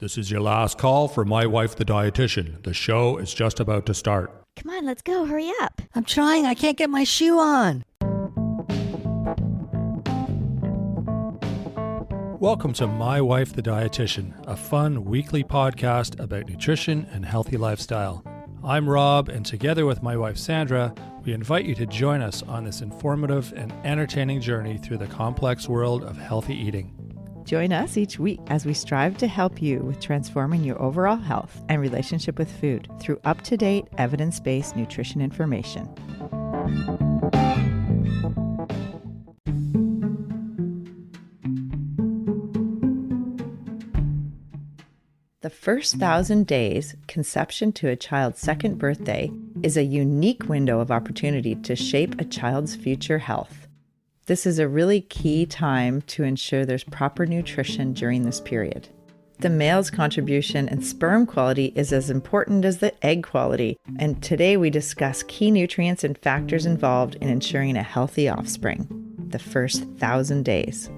This is your last call for My Wife the Dietitian. The show is just about to start. Come on, let's go. Hurry up. I'm trying. I can't get my shoe on. Welcome to My Wife the Dietitian, a fun weekly podcast about nutrition and healthy lifestyle. I'm Rob, and together with my wife Sandra, we invite you to join us on this informative and entertaining journey through the complex world of healthy eating. Join us each week as we strive to help you with transforming your overall health and relationship with food through up-to-date, evidence-based nutrition information. The first 1,000 days, conception to a child's second birthday, is a unique window of opportunity to shape a child's future health. This is a really key time to ensure there's proper nutrition during this period. The male's contribution and sperm quality is as important as the egg quality, and today we discuss key nutrients and factors involved in ensuring a healthy offspring. The first 1,000 days.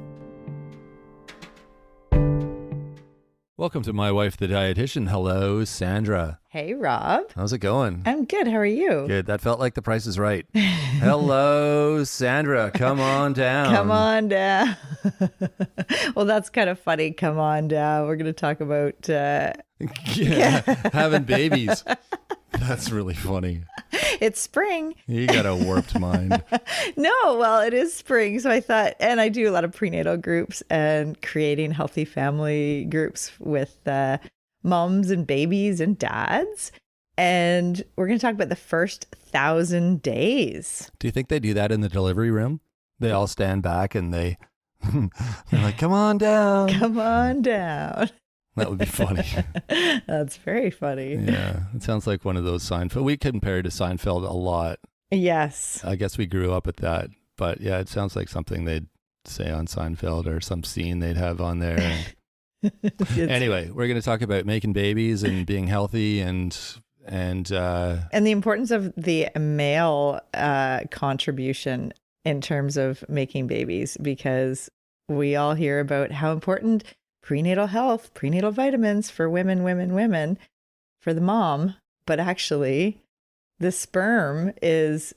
Welcome to My Wife the Dietitian. Hello, Sandra. Hey, Rob. How's it going? I'm good. How are you? Good. That felt like The Price is Right. Hello, Sandra. Come on down. Come on down. Well, that's kind of funny. Come on down. We're going to talk about... having babies. That's really funny. It's spring. You got a warped mind. No, well, it is spring. So I thought, and I do a lot of prenatal groups and creating healthy family groups with moms and babies and dads. And we're going to talk about the first 1,000 days. Do you think they do that in the delivery room? They all stand back and they're like, come on down. Come on down. That would be funny. That's very funny. Yeah, it sounds like one of those Seinfeld. We compare to Seinfeld a lot. Yes. I guess we grew up with that. But yeah, it sounds like something they'd say on Seinfeld or some scene they'd have on there. Anyway, we're going to talk about making babies and being healthy and the importance of the male contribution in terms of making babies, because we all hear about how important prenatal health, prenatal vitamins for women, for the mom, but actually the sperm is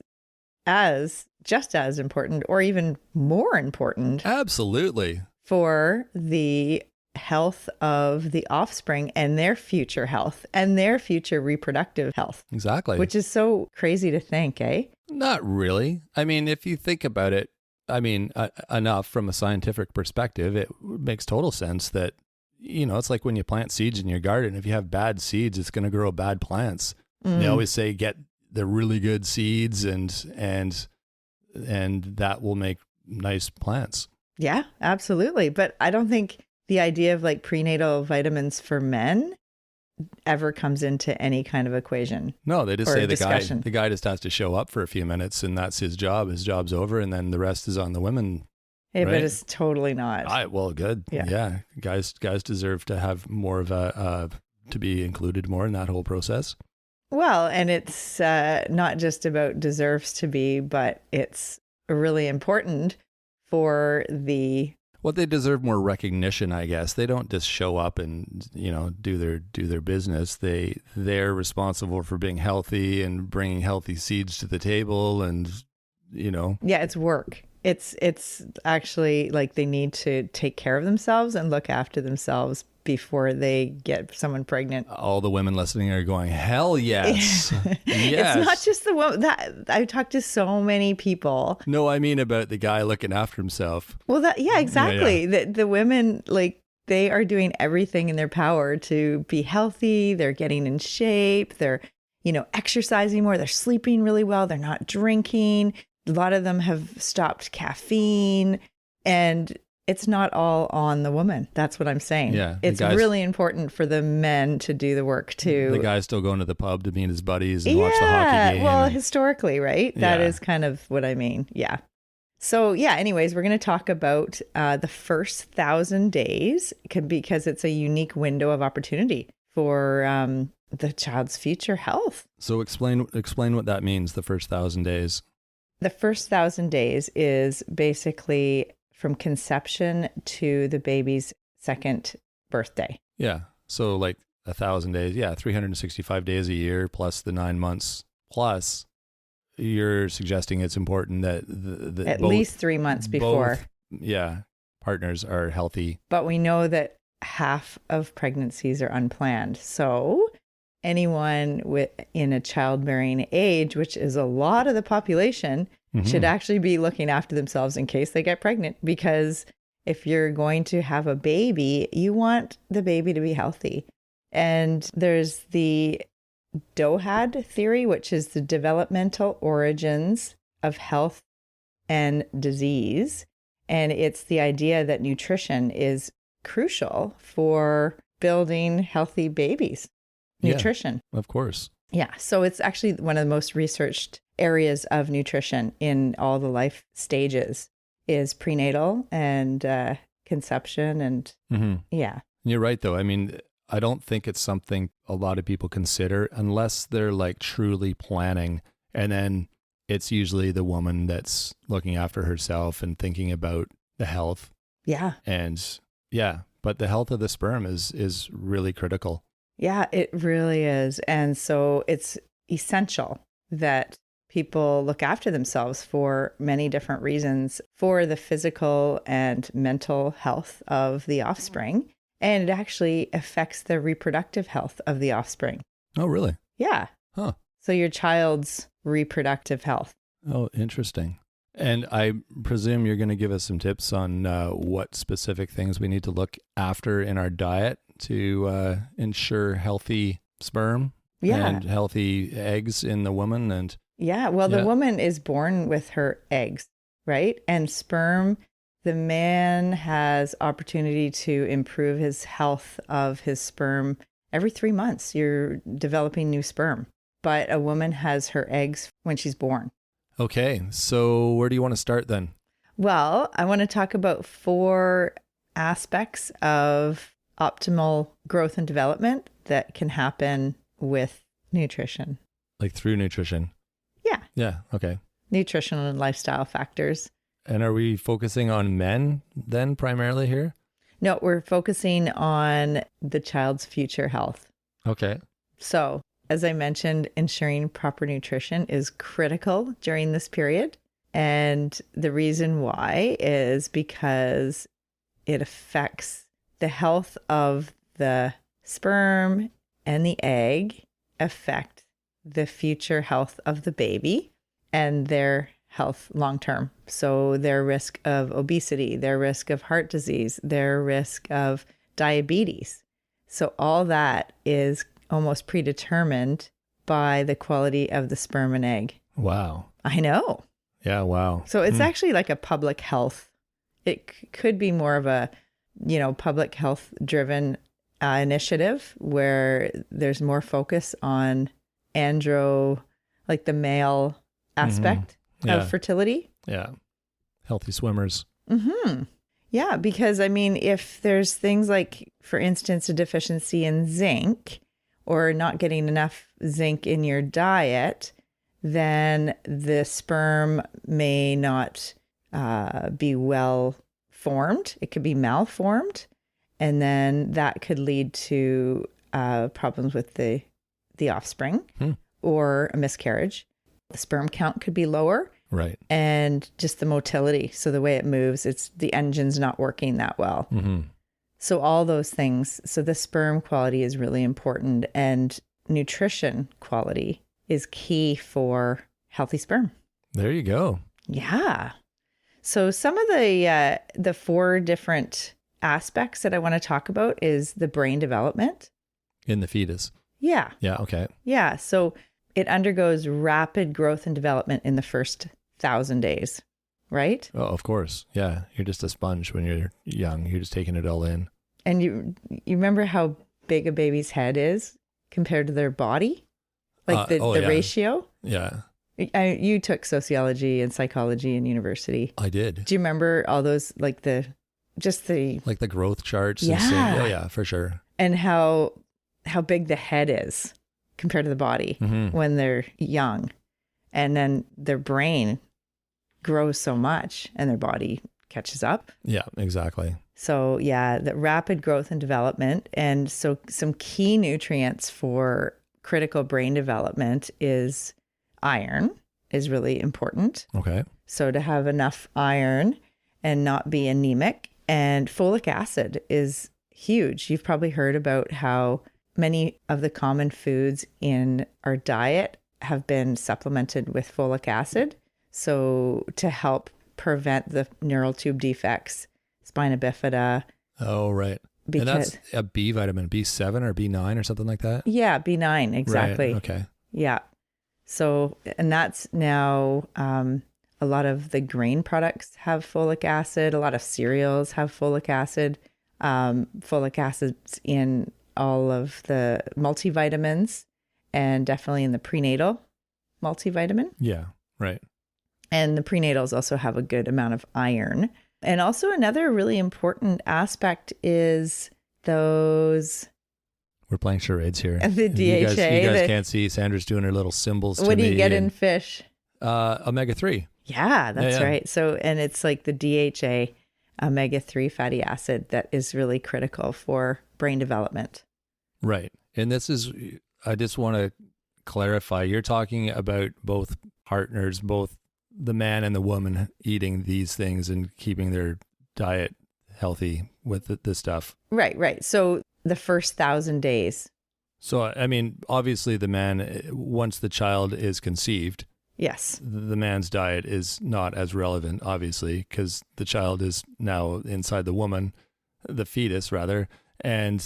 just as important or even more important. Absolutely. For the health of the offspring and their future health and their future reproductive health. Exactly. Which is so crazy to think, eh? Not really. I mean, if you think about it, enough from a scientific perspective, it makes total sense that, it's like when you plant seeds in your garden. If you have bad seeds, it's going to grow bad plants. They always say get the really good seeds and that will make nice plants. Yeah, absolutely. But I don't think the idea of like prenatal vitamins for men ever comes into any kind of equation. No, they just say the guy just has to show up for a few minutes and that's his job. His job's over and then the rest is on the women. Yeah, right? But it's totally not. Well, good. Yeah. Guys deserve to have more of to be included more in that whole process. Well, and it's not just about deserves to be, but it's really important for the... Well, they deserve more recognition, I guess. They don't just show up and, do their business. They're responsible for being healthy and bringing healthy seeds to the table and, Yeah, it's work. It's actually like they need to take care of themselves and look after themselves before they get someone pregnant. All the women listening are going, hell yes. Yes. It's not just the woman. That I've talked to so many people. No, I mean about the guy looking after himself. Well, exactly. Yeah. The women, like, they are doing everything in their power to be healthy. They're getting in shape. They're, exercising more. They're sleeping really well. They're not drinking. A lot of them have stopped caffeine, and it's not all on the woman. That's what I'm saying. Yeah, it's really important for the men to do the work too. The guy's still going to the pub to meet his buddies and watch the hockey game. Well, historically, right? That is kind of what I mean. Yeah. So anyways, we're going to talk about the first 1,000 days because it's a unique window of opportunity for the child's future health. So explain what that means, the first 1,000 days. The first 1,000 days is basically from conception to the baby's second birthday. Yeah. So like 1,000 days. Yeah. 365 days a year plus the 9 months plus. You're suggesting it's important that At least 3 months before. Yeah. Partners are healthy. But we know that half of pregnancies are unplanned. So anyone in a childbearing age, which is a lot of the population, should actually be looking after themselves in case they get pregnant. Because if you're going to have a baby, you want the baby to be healthy. And there's the DOHAD theory, which is the developmental origins of health and disease. And it's the idea that nutrition is crucial for building healthy babies. Nutrition. Yeah, of course. Yeah. So it's actually one of the most researched areas of nutrition in all the life stages is prenatal and conception. And yeah. You're right, though. I mean, I don't think it's something a lot of people consider unless they're like truly planning. And then it's usually the woman that's looking after herself and thinking about the health. Yeah. And yeah, but the health of the sperm is really critical. Yeah, it really is. And so it's essential that people look after themselves for many different reasons for the physical and mental health of the offspring. And it actually affects the reproductive health of the offspring. Oh, really? Yeah. Huh. So your child's reproductive health. Oh, interesting. And I presume you're going to give us some tips on what specific things we need to look after in our diet to ensure healthy sperm and healthy eggs in the woman. And yeah, well, the woman is born with her eggs, right? And sperm, the man has opportunity to improve his health of his sperm every 3 months. You're developing new sperm, but a woman has her eggs when she's born. Okay, so where do you want to start then? Well, I want to talk about 4 aspects of optimal growth and development that can happen with nutrition. Like through nutrition? Yeah. Yeah, okay. Nutritional and lifestyle factors. And are we focusing on men then primarily here? No, we're focusing on the child's future health. Okay. So, as I mentioned, ensuring proper nutrition is critical during this period. And the reason why is because it affects the health of the sperm and the egg, affect the future health of the baby and their health long term. So their risk of obesity, their risk of heart disease, their risk of diabetes. So all that is almost predetermined by the quality of the sperm and egg. Wow. I know. Yeah, wow. So it's actually like a public health. It could be more of a, public health driven initiative where there's more focus on like the male aspect of fertility. Yeah. Healthy swimmers. Yeah, because if there's things like, for instance, a deficiency in zinc or not getting enough zinc in your diet, then the sperm may not be well formed. It could be malformed. And then that could lead to problems with the offspring or a miscarriage. The sperm count could be lower. Right. And just the motility. So the way it moves, the engine's not working that well. So all those things. So the sperm quality is really important, and nutrition quality is key for healthy sperm. There you go. Yeah. So some of the 4 different aspects that I want to talk about is the brain development. In the fetus. Yeah. Yeah. Okay. Yeah. So it undergoes rapid growth and development in the first 1,000 days, right? Oh, of course. Yeah. You're just a sponge when you're young. You're just taking it all in. And you remember how big a baby's head is compared to their body? Like the ratio? Yeah. You took sociology and psychology in university. I did. Do you remember all those, like the growth charts? Yeah. And yeah, for sure. And how big the head is compared to the body when they're young. And then their brain grows so much and their body catches up. Yeah, exactly. So yeah, the rapid growth and development. And so some key nutrients for critical brain development is iron is really important. Okay. So to have enough iron and not be anemic, and folic acid is huge. You've probably heard about how many of the common foods in our diet have been supplemented with folic acid. So to help prevent the neural tube defects, spina bifida. Oh, right. And that's a B vitamin, B7 or B9 or something like that? Yeah, B9, exactly. Right. Okay. Yeah. So, and that's now a lot of the grain products have folic acid. A lot of cereals have folic acid. Folic acid's in all of the multivitamins and definitely in the prenatal multivitamin. Yeah, right. And the prenatals also have a good amount of iron. And also another really important aspect is those... We're playing charades here. The DHA. You guys can't see. Sandra's doing her little symbols to me. What do you get in fish? Omega-3. Yeah, that's Yeah. right. So, and it's like the DHA, omega-3 fatty acid that is really critical for brain development. Right. And this is, I just want to clarify, you're talking about both partners, both the man and the woman eating these things and keeping their diet healthy with this stuff. Right. So the first 1,000 days. So, I mean, obviously the man, once the child is conceived, Yes. the man's diet is not as relevant, obviously, because the child is now inside the woman, the fetus rather. And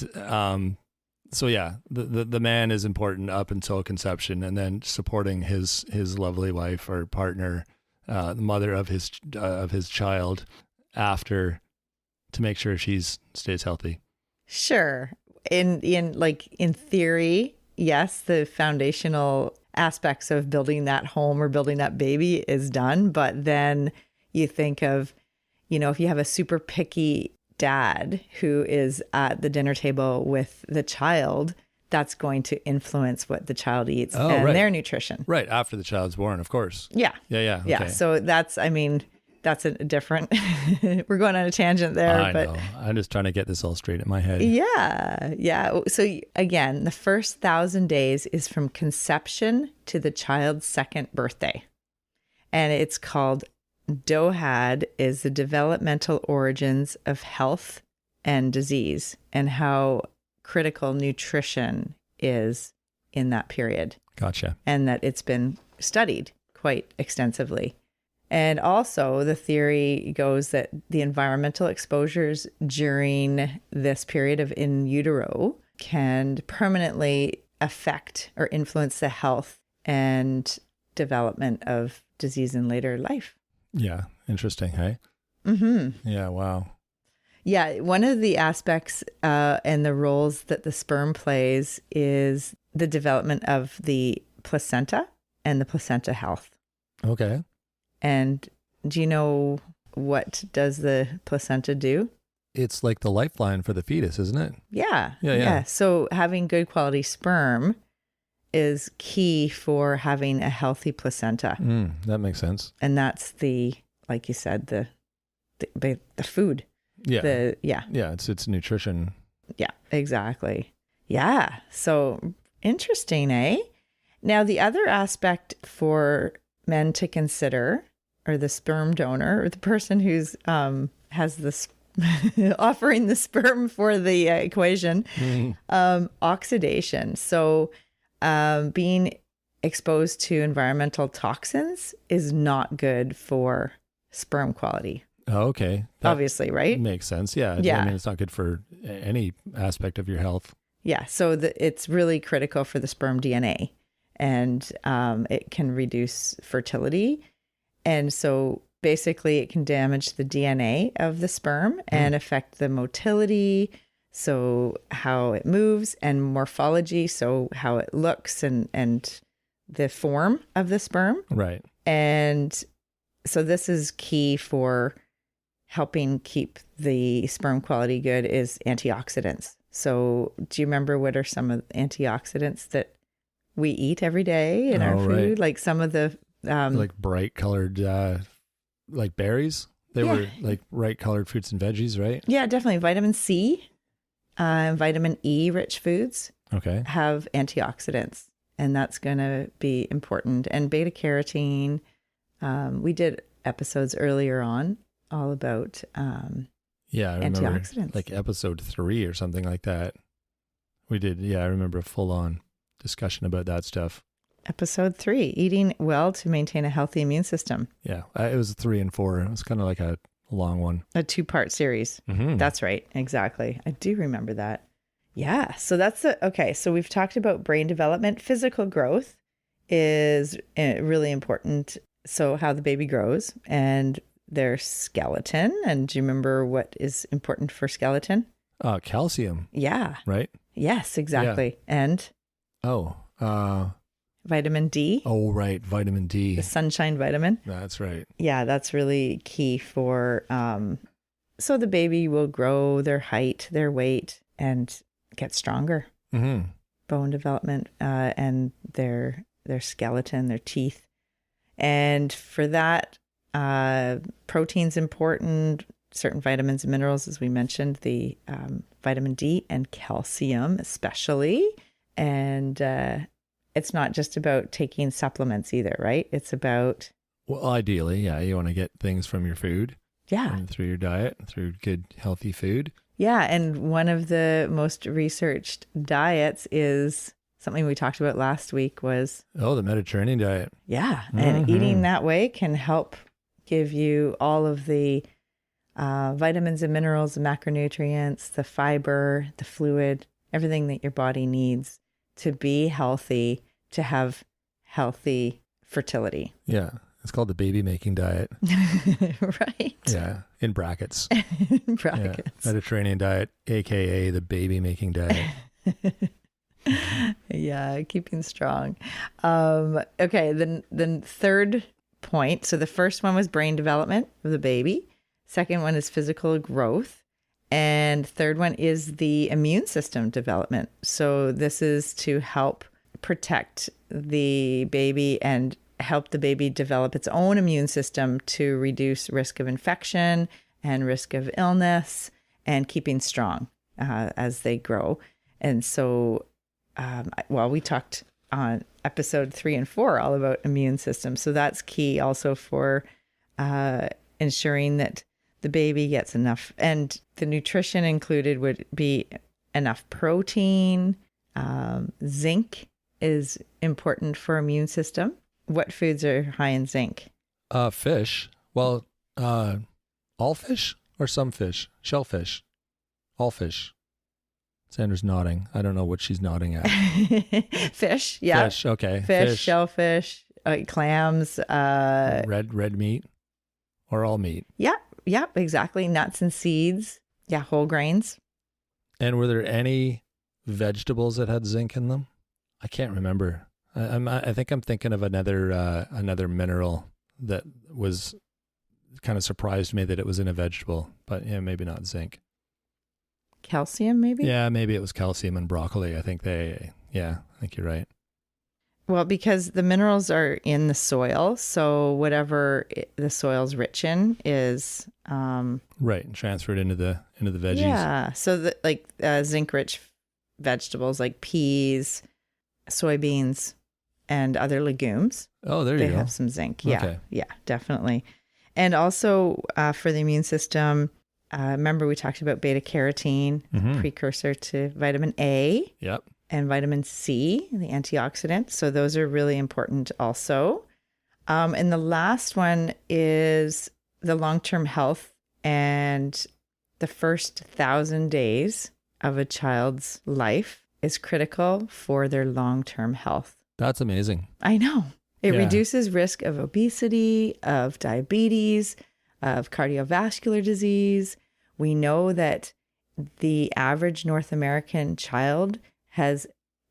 so, yeah, the man is important up until conception, and then supporting his lovely wife or partner, the mother of his child, after, to make sure she stays healthy. Sure. In theory, yes, the foundational aspects of building that home or building that baby is done. But then you think of, if you have a super picky dad who is at the dinner table with the child, that's going to influence what the child eats and right. their nutrition. Right. After the child's born, of course. Yeah. Yeah. Yeah. Okay. So that's a different, we're going on a tangent there. I know. I'm just trying to get this all straight in my head. Yeah. So again, the first 1,000 days is from conception to the child's second birthday. And it's called DOHAD, is the developmental origins of health and disease, and how critical nutrition is in that period. Gotcha. And that it's been studied quite extensively. And also the theory goes that the environmental exposures during this period of in utero can permanently affect or influence the health and development of disease in later life. Yeah. Interesting. Hey? Mm-hmm. Yeah. Wow. Yeah. One of the aspects and the roles that the sperm plays is the development of the placenta and the placenta health. Okay. And do you know what does the placenta do? It's like the lifeline for the fetus, isn't it? Yeah. So having good quality sperm is key for having a healthy placenta. That makes sense. And that's like you said, the food. Yeah. Yeah, it's nutrition. Yeah, exactly. Yeah. So interesting, eh? Now, the other aspect for men to consider, or the sperm donor, or the person who's has this offering the sperm for the equation, oxidation. So being exposed to environmental toxins is not good for sperm quality. Oh, okay. That obviously, right? Makes sense. Yeah. Yeah. I mean, it's not good for any aspect of your health. Yeah. So it's really critical for the sperm DNA, and it can reduce fertility. And so basically it can damage the DNA of the sperm and affect the motility, so how it moves, and morphology, so how it looks, and the form of the sperm. Right. And so this is key for helping keep the sperm quality good, is antioxidants. So do you remember what are some of the antioxidants that we eat every day in our food? Right. Like some of the... like bright colored, like berries? They were like bright colored fruits and veggies, right? Yeah, definitely. Vitamin C, vitamin E rich foods Okay. have antioxidants, and that's going to be important. And beta carotene, we did episodes earlier on all about Yeah, I remember antioxidants. like episode 3 or something like that. We did. Yeah, I remember a full on discussion about that stuff. Episode 3, eating well to maintain a healthy immune system. Yeah, it was 3 and 4. It was kind of like a long one. A 2-part series. Mm-hmm. That's right. Exactly. I do remember that. Yeah. So okay. So we've talked about brain development. Physical growth is really important. So how the baby grows and their skeleton. And do you remember what is important for skeleton? Calcium, Yeah. right? Yes, exactly. And vitamin D. Oh, right. Vitamin D. The sunshine vitamin. That's right. Yeah, that's really key for, so the baby will grow their height, their weight, and get stronger. Mm-hmm. Bone development, and their skeleton, their teeth. And for that, protein's important, certain vitamins and minerals, as we mentioned, the vitamin D and calcium especially. And it's not just about taking supplements either, right? It's about... Well, ideally, yeah, you want to get things from your food. Yeah. And through your diet, through good, healthy food. Yeah. And one of the most researched diets is something we talked about last week was... Oh, the Mediterranean diet. Yeah. And eating that way can help give you all of the vitamins and minerals, the macronutrients, the fiber, the fluid, everything that your body needs to be healthy, to have healthy fertility. Yeah. It's called the baby making diet. Right. Yeah. In brackets. Brackets. Yeah. Mediterranean diet, AKA the baby making diet. Yeah. Keeping strong. Okay. Then third point. So the first one was brain development of the baby. Second one is physical growth. And third one is the immune system development. So this is to help protect the baby and help the baby develop its own immune system to reduce risk of infection and risk of illness and keeping strong as they grow. And so, we talked on episode 3 and 4 all about immune system. So that's key also for ensuring that the baby gets enough, and the nutrition included would be enough protein. Zinc is important for immune system. What foods are high in zinc? Fish. Well, all fish or some fish? Shellfish. All fish. Sandra's nodding. I don't know what she's nodding at. Fish. Yeah. Fish. Okay. Fish. Shellfish. Clams. Red meat or all meat. Yeah. Yeah, exactly. Nuts and seeds. Yeah, whole grains. And were there any vegetables that had zinc in them? I can't remember. I think I'm thinking of another mineral that was kind of surprised me that it was in a vegetable, but yeah, maybe not zinc. Calcium, maybe? Yeah, maybe it was calcium and broccoli. I think you're right. Well, because the minerals are in the soil, so whatever the soil's rich in is right, and transferred into the veggies. Yeah, so zinc-rich vegetables like peas, soybeans, and other legumes. Oh, there you go. They have some zinc. Yeah, Okay. Yeah, definitely. And also for the immune system, remember we talked about beta carotene, precursor to vitamin A. Yep. And vitamin C, the antioxidant. So those are really important also. And the last one is the long-term health, and the first 1,000 days of a child's life is critical for their long-term health. That's amazing. I know. It Yeah. reduces risk of obesity, of diabetes, of cardiovascular disease. We know that the average North American child has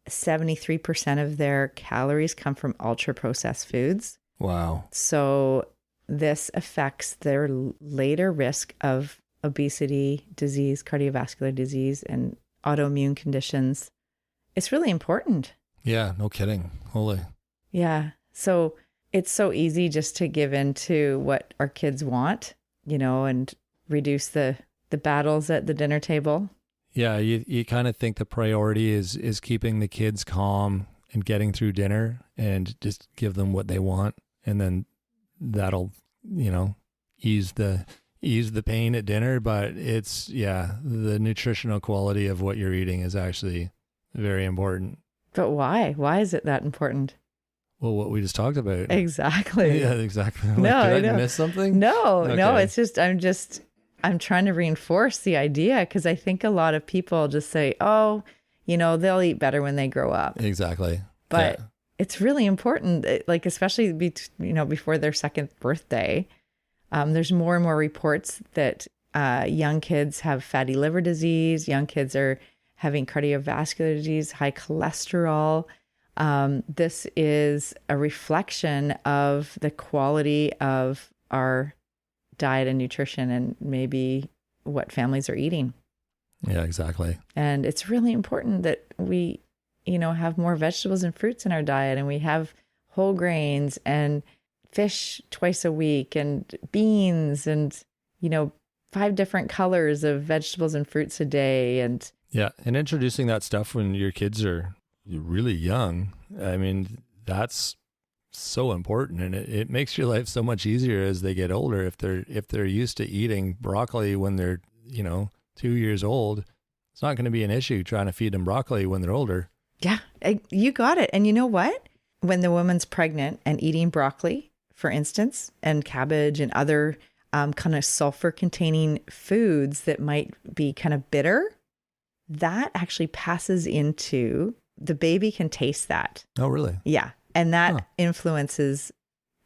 73% of their calories come from ultra-processed foods. Wow. So this affects their later risk of obesity, disease, cardiovascular disease, and autoimmune conditions. It's really important. Yeah, no kidding. Holy. Yeah. So it's so easy just to give in to what our kids want, and reduce the battles at the dinner table. Yeah, you kind of think the priority is keeping the kids calm and getting through dinner and just give them what they want. And then that'll, ease the pain at dinner. But the nutritional quality of what you're eating is actually very important. But why? Why is it that important? Well, what we just talked about. Exactly. Yeah, exactly. No, Did I miss something? No, Okay. it's just, I'm trying to reinforce the idea because I think a lot of people just say, oh, they'll eat better when they grow up. Exactly. But Yeah. it's really important, like, especially, before their second birthday, there's more and more reports that young kids have fatty liver disease. Young kids are having cardiovascular disease, high cholesterol. This is a reflection of the quality of our diet and nutrition and maybe what families are eating. Yeah, exactly. And it's really important that we, have more vegetables and fruits in our diet, and we have whole grains and fish twice a week and beans and, 5 different colors of vegetables and fruits a day. And Yeah, and introducing that stuff when your kids are really young, I mean, that's so important, and it makes your life so much easier as they get older. If they're used to eating broccoli when they're 2 years old, it's not going to be an issue trying to feed them broccoli when they're older. yeah, you got it. And you know what? When the woman's pregnant and eating broccoli, for instance, and cabbage and other kind of sulfur containing foods that might be kind of bitter, that actually passes into the baby can taste that. Oh, really? Yeah. And that influences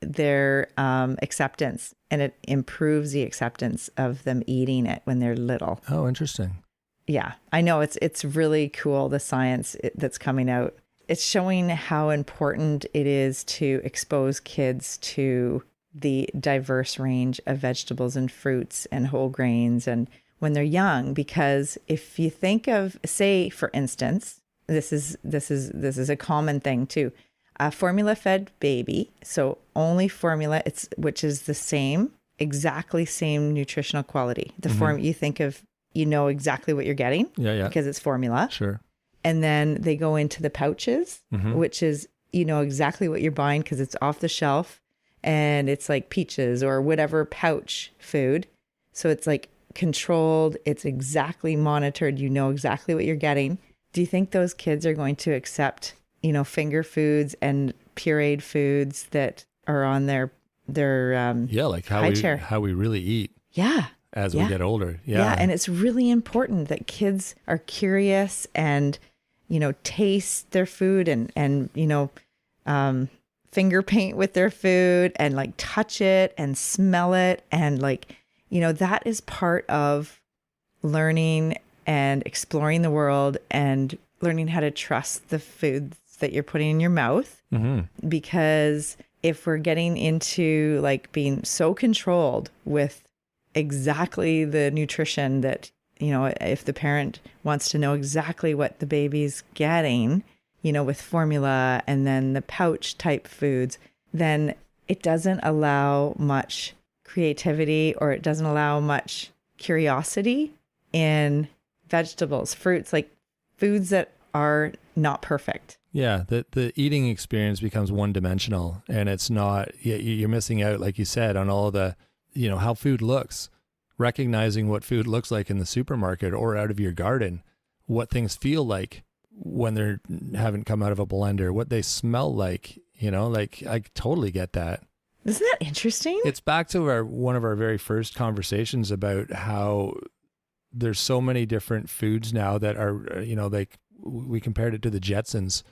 their acceptance, and it improves the acceptance of them eating it when they're little. Oh, interesting. Yeah, I know it's really cool, the science that's coming out. It's showing how important it is to expose kids to the diverse range of vegetables and fruits and whole grains and when they're young, because if you think of, say, for instance, this is a common thing too. A formula-fed baby, so only formula, which is the exactly same nutritional quality. The form you think of, exactly what you're getting. Yeah. Because it's formula. Sure. And then they go into the pouches, which is, exactly what you're buying because it's off the shelf and it's like peaches or whatever pouch food. So it's like controlled, it's exactly monitored, exactly what you're getting. Do you think those kids are going to accept, finger foods and pureed foods that are on their like high how we really eat Yeah. as we get older. Yeah. And it's really important that kids are curious and, taste their food and finger paint with their food and like touch it and smell it. And like, that is part of learning and exploring the world and learning how to trust the foods that you're putting in your mouth. Because if we're getting into like being so controlled with exactly the nutrition that, if the parent wants to know exactly what the baby's getting, with formula and then the pouch type foods, then it doesn't allow much creativity or it doesn't allow much curiosity in vegetables, fruits, like foods that are not perfect. Yeah, the eating experience becomes one-dimensional, and it's not, you're missing out, like you said, on all the, how food looks. Recognizing what food looks like in the supermarket or out of your garden, what things feel like when they haven't come out of a blender, what they smell like, like I totally get that. Isn't that interesting? It's back to one of our very first conversations about how there's so many different foods now that are, like we compared it to the Jetsons,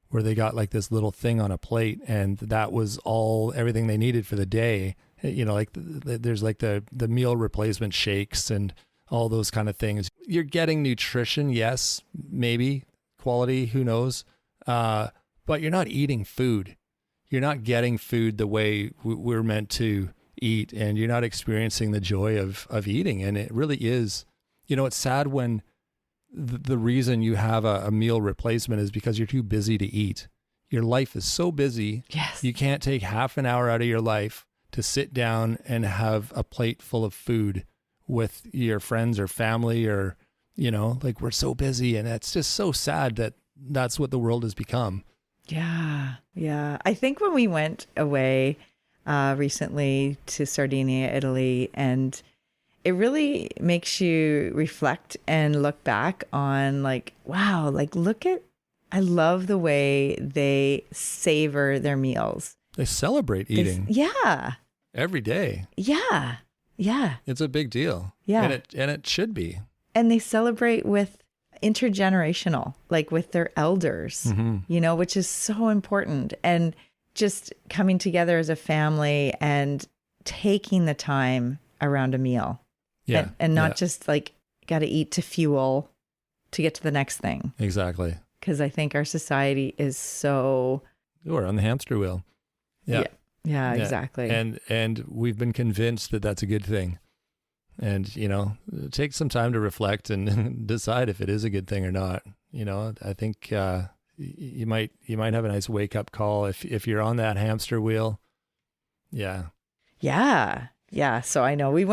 where they got like this little thing on a plate and that was everything they needed for the day. Like there's like the meal replacement shakes and all those kind of things. You're getting nutrition, yes, maybe quality, who knows? But you're not eating food. You're not getting food the way we're meant to eat, and you're not experiencing the joy of eating. And it really is, it's sad when the reason you have a meal replacement is because you're too busy to eat. Your life is so busy. Yes. You can't take half an hour out of your life to sit down and have a plate full of food with your friends or family, or, you know, like, we're so busy, and it's just so sad that that's what the world has become. Yeah. Yeah. I think when we went away recently to Sardinia, Italy, and it really makes you reflect and look back on, like, wow, like, I love the way they savor their meals. They celebrate eating Yeah. every day. Yeah. Yeah. It's a big deal. Yeah. And it should be. And they celebrate with intergenerational, like with their elders, you know, which is so important. And just coming together as a family and taking the time around a meal. Yeah. And not just like, got to eat to fuel to get to the next thing. Exactly. Because I think our society is so... We're on the hamster wheel. Yeah. Yeah, exactly. And we've been convinced that that's a good thing. And, you know, take some time to reflect and decide if it is a good thing or not. You know, I think you might have a nice wake up call if you're on that hamster wheel. Yeah. Yeah. Yeah. So I know we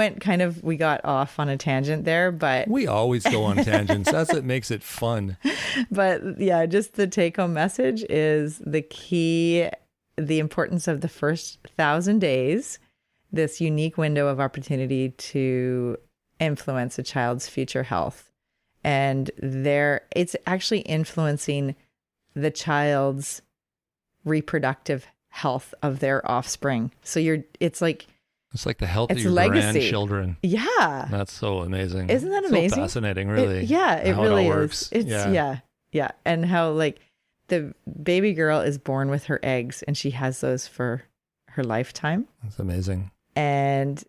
got off on a tangent there, but we always go on tangents. That's what makes it fun. But yeah, just the take home message is the importance of the first 1,000 days, this unique window of opportunity to influence a child's future health. And it's actually influencing the child's reproductive health of their offspring. So it's like the health of your grandchildren. Yeah. That's so amazing. Isn't that amazing? So fascinating, really. It really is. It's yeah. Yeah. And how like the baby girl is born with her eggs and she has those for her lifetime. That's amazing. And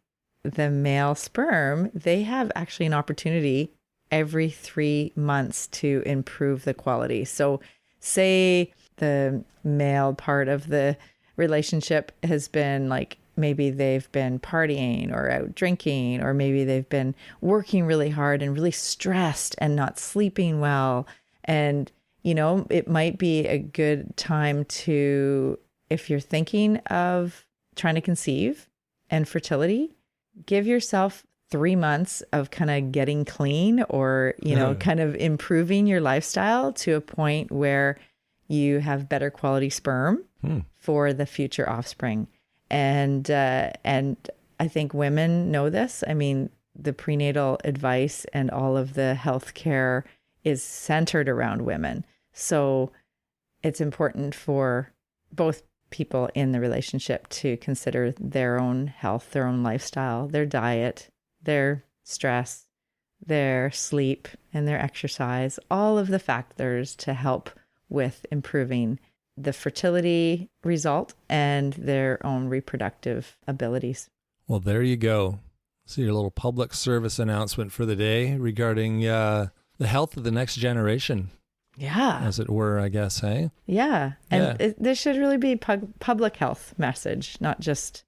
the male sperm, they have actually an opportunity every 3 months to improve the quality. So say the male part of the relationship has been like, maybe they've been partying or out drinking, or maybe they've been working really hard and really stressed and not sleeping well. And, you know, it might be a good time to, if you're thinking of trying to conceive and fertility, give yourself 3 months of kind of getting clean, or, you know, kind of improving your lifestyle to a point where you have better quality sperm for the future offspring. And I think women know this. I mean, the prenatal advice and all of the healthcare is centered around women. So it's important for both people in the relationship to consider their own health, their own lifestyle, their diet, their stress, their sleep, and their exercise, all of the factors to help with improving the fertility result and their own reproductive abilities. Well, there you go. So your little public service announcement for the day regarding the health of the next generation. Yeah. As it were, I guess, hey? Yeah. And this should really be public health message, not just,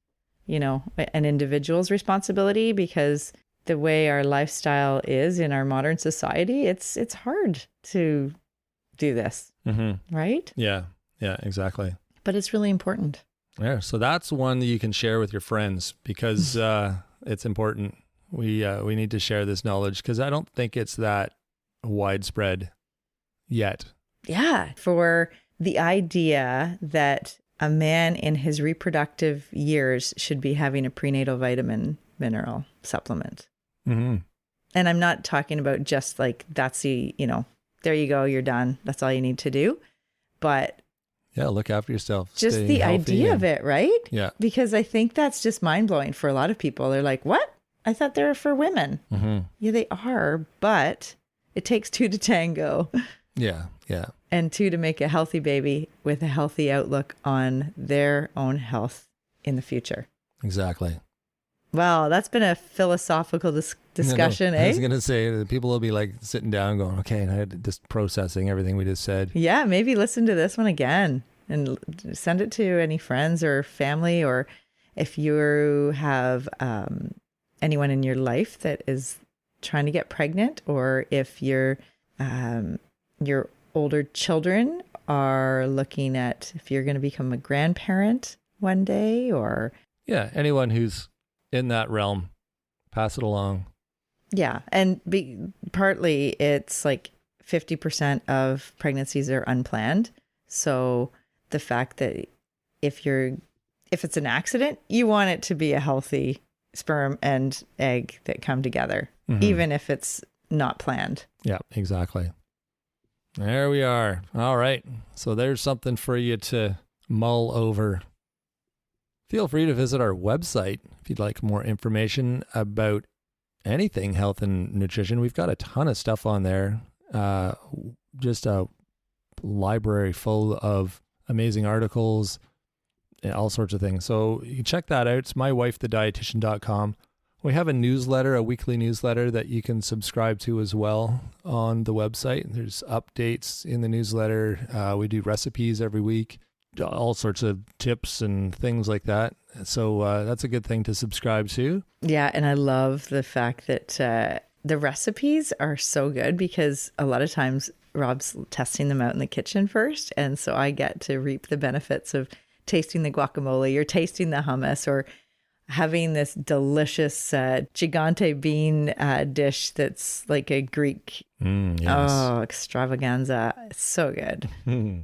you know, an individual's responsibility, because the way our lifestyle is in our modern society, it's hard to do this, right? Yeah. Yeah, exactly. But it's really important. Yeah, so that's one that you can share with your friends, because it's important. We need to share this knowledge, because I don't think it's that widespread yet. Yeah, for the idea that a man in his reproductive years should be having a prenatal vitamin mineral supplement. And I'm not talking about just like, that's the, you know, there you go, you're done. That's all you need to do. But yeah, look after yourself. Just the idea of it, right? Yeah. Because I think that's just mind-blowing for a lot of people. They're like, what? I thought they were for women. Yeah, they are, but it takes two to tango. Yeah, yeah. And two to make a healthy baby with a healthy outlook on their own health in the future. Exactly. Wow, that's been a philosophical discussion, eh? I was going to say, people will be like sitting down going, okay, and I had just processing everything we just said. Yeah, maybe listen to this one again and send it to any friends or family, or if you have anyone in your life that is trying to get pregnant, or if your older children are looking at if you're going to become a grandparent one day, or... Yeah, anyone who's in that realm, pass it along. Yeah. And partly it's like 50% of pregnancies are unplanned. So the fact that if it's an accident, you want it to be a healthy sperm and egg that come together, even if it's not planned. Yeah, exactly. There we are. All right. So there's something for you to mull over. Feel free to visit our website if you'd like more information about anything health and nutrition. We've got a ton of stuff on there. Just a library full of amazing articles and all sorts of things. So you can check that out. It's mywifethedietitian.com. We have a newsletter, a weekly newsletter that you can subscribe to as well on the website. There's updates in the newsletter. We do recipes every week, all sorts of tips and things like that. So that's a good thing to subscribe to. Yeah. And I love the fact that the recipes are so good because a lot of times Rob's testing them out in the kitchen first. And so I get to reap the benefits of tasting the guacamole or tasting the hummus or having this delicious gigante bean dish that's like a Greek extravaganza. It's so good.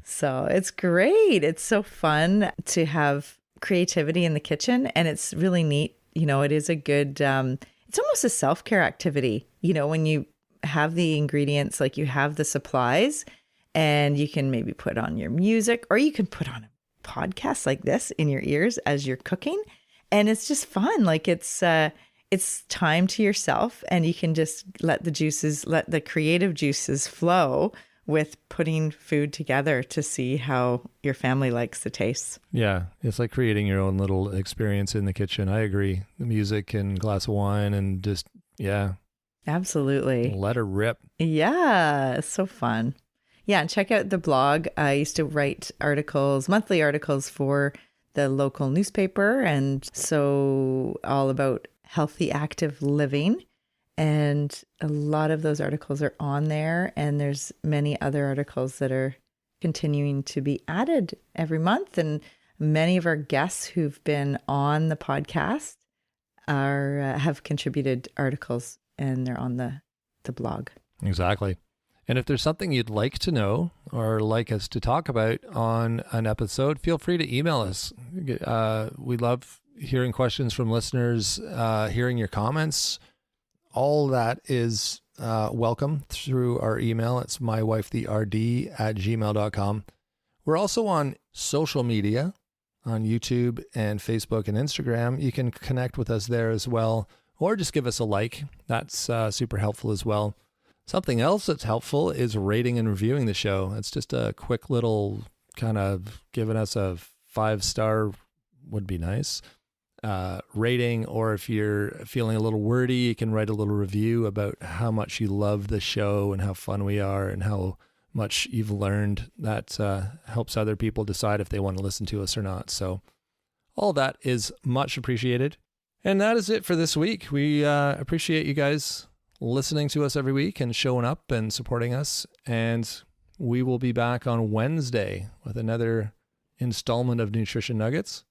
So it's great. It's so fun to have creativity in the kitchen, and it's really neat. You know, it is a good, it's almost a self-care activity. You know, when you have the ingredients, like you have the supplies, and you can maybe put on your music, or you can put on a podcast like this in your ears as you're cooking. And it's just fun. Like it's time to yourself, and you can just let the creative juices flow with putting food together to see how your family likes the taste. Yeah. It's like creating your own little experience in the kitchen. I agree. The music and glass of wine and just, yeah. Absolutely. Let her rip. Yeah. It's so fun. Yeah. And check out the blog. I used to write monthly articles for the local newspaper, and so all about healthy, active living. And a lot of those articles are on there, and there's many other articles that are continuing to be added every month. And many of our guests who've been on the podcast have contributed articles, and they're on the blog. Exactly. And if there's something you'd like to know or like us to talk about on an episode, feel free to email us. We love hearing questions from listeners, hearing your comments. All that is welcome through our email. It's mywifetherd@gmail.com. We're also on social media, on YouTube and Facebook and Instagram. You can connect with us there as well, or just give us a like. That's super helpful as well. Something else that's helpful is rating and reviewing the show. It's just a quick little kind of giving us a 5-star would be nice rating, or if you're feeling a little wordy, you can write a little review about how much you love the show and how fun we are and how much you've learned. That helps other people decide if they want to listen to us or not. So all that is much appreciated. And that is it for this week. We appreciate you guys listening to us every week and showing up and supporting us. And we will be back on Wednesday with another installment of Nutrition Nuggets.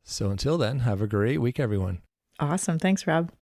So until then, have a great week, everyone. Awesome. Thanks, Rob.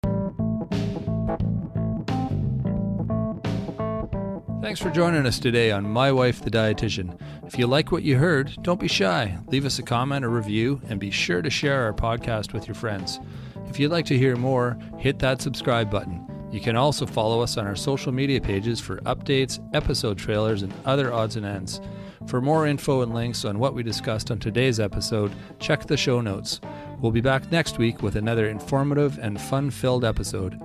Thanks for joining us today on My Wife the Dietitian. If you like what you heard, don't be shy. Leave us a comment or review, and be sure to share our podcast with your friends. If you'd like to hear more, hit that subscribe button. You can also follow us on our social media pages for updates, episode trailers, and other odds and ends. For more info and links on what we discussed on today's episode, check the show notes. We'll be back next week with another informative and fun-filled episode.